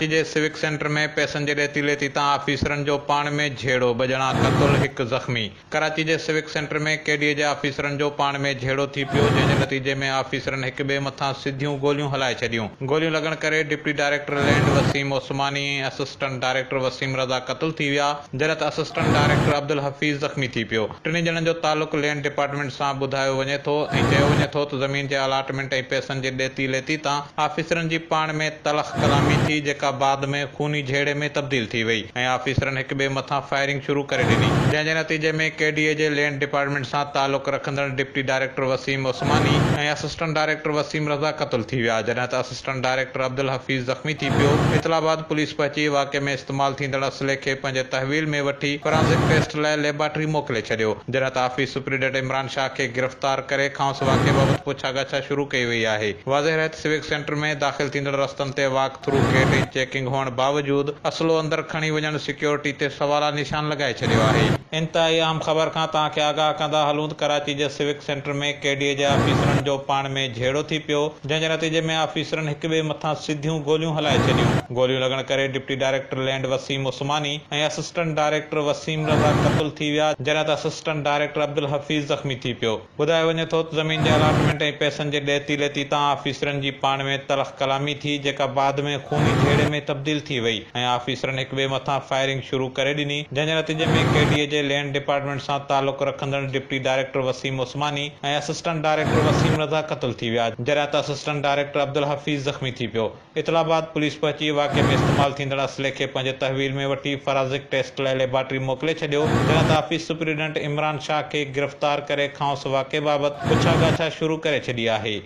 कराची के civic centre में पैसनि जे ॾेती लेती तां ऑफिसरनि जो पाण में झेड़ो, बजणा क़तल, हिकु ज़ख़्मी। कराची के सिविक सेंटर में केडीए जे ऑफिसरनि जो पाण में झेड़ो थी पियो, जंहिंजे नतीजे में ऑफिसरनि हिक ॿिए मथां सिधियूं गोलियूं हलाए छॾियूं। गोलियूं लॻण करे deputy director land Waseem Osmani ऐं असिस्टेंट डायरेक्टर वसीम रज़ा क़तल थी विया, जॾहिं असिस्टेंट डायरेक्टर अब्दुल हफ़ीज़ ज़ख़्मी थी पियो। टिनी ॼणनि जो तालुक़ लैंड डिपार्टमेंट सां ॿुधायो वञे थो ऐं चयो वञे थो त ज़मीन जे अलाटमेंट ऐं पैसनि जे ॾेती लेती तां ऑफिसरनि जी पाण में तलख़ कलामी थी, जेका बाद में खूनी झेड़े में तब्दील थी वई ऐं ऑफिसरनि हिक ॿिए मथां फायरिंग शुरू करे ॾिनी, जंहिंजे नतीजे में केडीए जे लैंड डिपार्टमेंट सां तालुक़ रखंदड़ डिप्टी डायरेक्टर वसीम ओसमानी ऐं असिस्टेंट डायरेक्टर वसीम रज़ा क़तल थी विया, जॾहिं त असिस्टेंट डायरेक्टर अब्दुल हफ़ीज़ ज़ख़्मी थी पियो। इतलाबाद पुलिस पहुची वाक़े में इस्तेमाल थींदड़ असले खे पंहिंजे तहवील में वठी फोरेंसिक टेस्ट लाइ लेबोरेटरी मोकिले छॾियो, जॾहिं त ऑफिस सुपरिटेंडेंट इमरान शाह खे गिरफ़्तार करे खांसि वाक़े बाबति पुछा ॻाछा शुरू कई वई आहे। वाज़ेह रहे त सिविक सेंटर में दाख़िल थींदड़ रस्तनि ते वॉक थ्रू गेट ऐं चेकिंग हुअण बावजूदु असलो अंदरि खणी वञण सिक्योरिटी ते सवाला निशान लॻाए छॾियो आहे। इंतहाई अहम ख़बर खां तव्हांखे आगाह कंदा हलूं त कराची जे सिविक सेंटर में केडीए जे ऑफिसरनि जो पाण में झेड़ो थी पियो, जंहिंजे नतीजे में ऑफिसरनि हिक ॿिए मथां सिधियूं गोलियूं हलाए छॾियूं। गोलियूं लॻण करे deputy director land Waseem Osmani ऐं असिस्टेंट डायरेक्टर वसीम रज़ा क़तल थी विया, जॾहिं त असिस्टेंट डायरेक्टर अब्दुल हफ़ीज़ ज़ख़्मी थी पियो। ॿुधायो वञे थो त ज़मीन जे अलाटमेंट ऐं पैसनि जे ॾेती लेती तां ऑफिसरनि जी पाण में तलख़ कलामी थी, जेका बाद में खूनी झेड़े में तब्दील थी वई ऐं ऑफिसरनि हिक ॿिए मथां फायरिंग शुरू करे ॾिनी, जंहिंजे नतीजे में केडीए जे लैंड डिपार्टमेंट सां तालुक़ रखंदड़ डिप्टी डायरेक्टर वसीम ओसमानी ऐं असिस्टेंट डायरेक्टर वसीम रज़ा क़तल थी विया, जॾहिं त असिस्टेंट डायरेक्टर अब्दुल हफ़ीज़ ज़ख़्मी थी पियो। इतलाबाद पुलिस पहुची वाक़े में इस्तेमाल थींदड़ असले खे पंहिंजे तहवील में वठी फोरेंसिक टेस्ट लाइ लेबोरेटरी मोकिले छॾियो, जॾहिं त ऑफिस सुपरिटेंडेंट इमरान शाह खे गिरफ़्तार करे खांसि वाक़े बाबति पुछा ॻाछा शुरू करे छॾी आहे।